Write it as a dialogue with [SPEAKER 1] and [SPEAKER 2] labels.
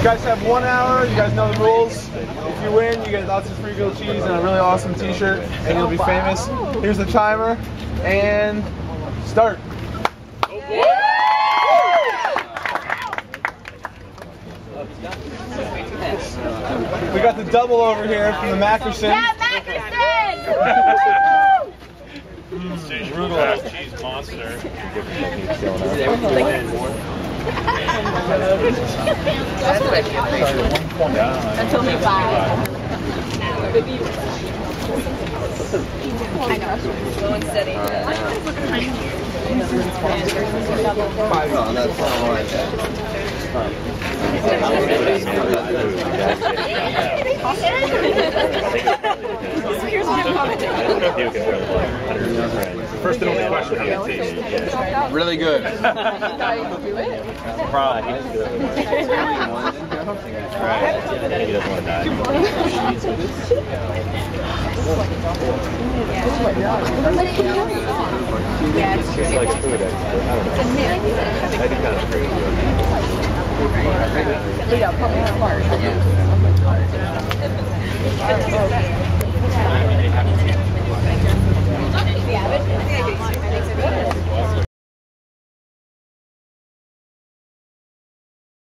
[SPEAKER 1] You guys have 1 hour. You guys know the rules. If you win, you get lots of free grilled cheese and a really awesome t-shirt, and you'll be famous. Here's the timer, and start. We got the double over here from the Mackerson.
[SPEAKER 2] Yeah, Mackerson!
[SPEAKER 3] Brutal cheese monster.
[SPEAKER 2] That's only 5. I know. Going steady.
[SPEAKER 3] First and only question.
[SPEAKER 4] Really good.
[SPEAKER 3] Probably. Right. He doesn't want to die. It's like a food expert. I don't know. I do kind of agree.
[SPEAKER 2] Yeah, put me apart.